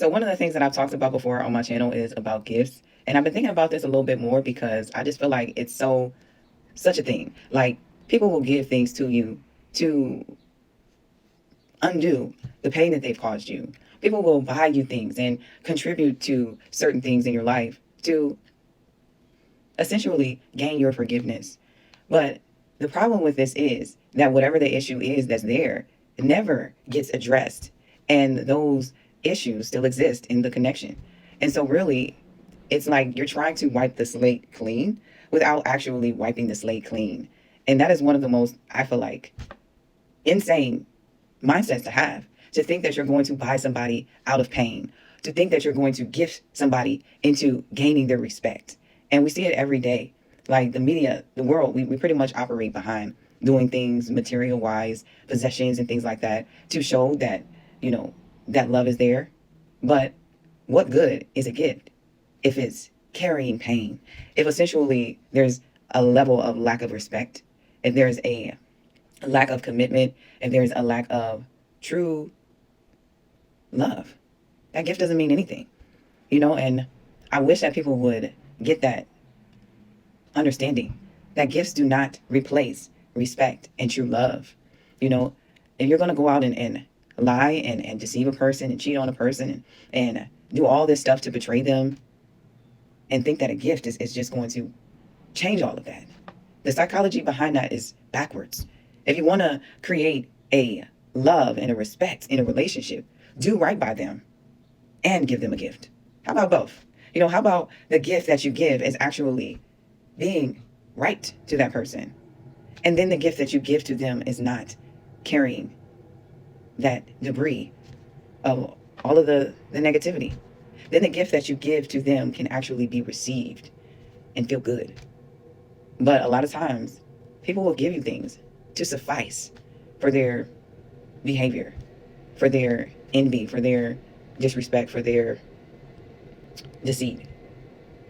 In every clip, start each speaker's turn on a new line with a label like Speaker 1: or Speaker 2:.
Speaker 1: So one of the things that I've talked about before on my channel is about gifts. And I've been thinking about this a little bit more because I just feel like it's such a thing. Like, people will give things to you to undo the pain that they've caused you. People will buy you things and contribute to certain things in your life to essentially gain your forgiveness. But the problem with this is that whatever the issue is that's there never gets addressed. And those issues still exist in the connection. And so really, it's like you're trying to wipe the slate clean without actually wiping the slate clean. And that is one of the most, I feel like, insane mindsets to have. To think that you're going to buy somebody out of pain, to think that you're going to gift somebody into gaining their respect. And we see it every day. Like the media, the world, we pretty much operate behind doing things material wise, possessions and things like that to show that, that love is there. But what good is a gift if it's carrying pain? If essentially there's a level of lack of respect, if there's a lack of commitment, if there's a lack of true love, that gift doesn't mean anything, and I wish that people would get that understanding that gifts do not replace respect and true love. If you're going to go out and lie and deceive a person and cheat on a person and do all this stuff to betray them and think that a gift is just going to change all of that, the psychology behind that is backwards. If you want to create a love and a respect in a relationship, do right by them and give them a gift. How about both? How about the gift that you give is actually being right to that person? And then the gift that you give to them is not carrying that debris of all of the negativity. Then the gift that you give to them can actually be received and feel good. But a lot of times, people will give you things to suffice for their behavior, for their envy, for their disrespect, for their deceit.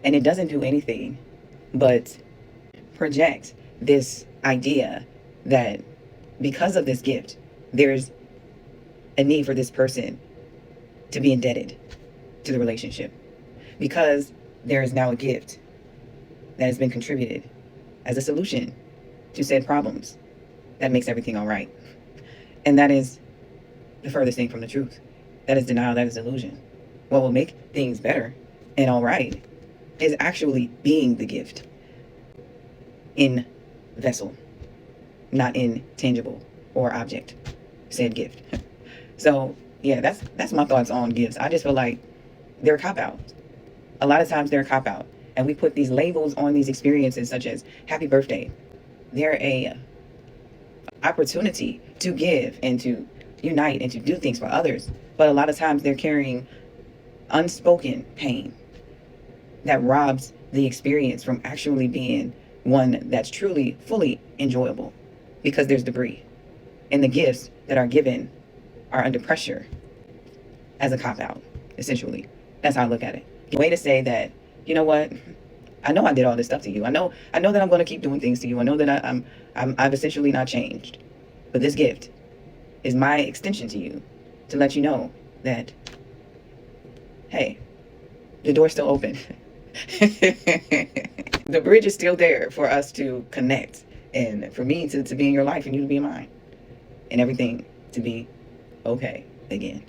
Speaker 1: And it doesn't do anything but project this idea that because of this gift, there's a need for this person to be indebted to the relationship. Because there is now a gift that has been contributed as a solution to said problems that makes everything all right. And that is the furthest thing from the truth. That is denial, that is illusion. What will make things better and all right is actually being the gift in vessel, not in tangible or object, said gift. So yeah, that's my thoughts on gifts. I just feel like they're a cop-out. A lot of times they're a cop-out. And we put these labels on these experiences such as happy birthday. They're a opportunity to give and to unite and to do things for others. But a lot of times they're carrying unspoken pain that robs the experience from actually being one that's truly, fully enjoyable, because there's debris. And the gifts that are given are under pressure as a cop-out, essentially. That's how I look at it. A way to say that, you know what? I know I did all this stuff to you. I know that I'm going to keep doing things to you. I know that I've essentially not changed. But this gift is my extension to you to let you know that, hey, the door's still open. The bridge is still there for us to connect and for me to be in your life and you to be in mine and everything to be okay again.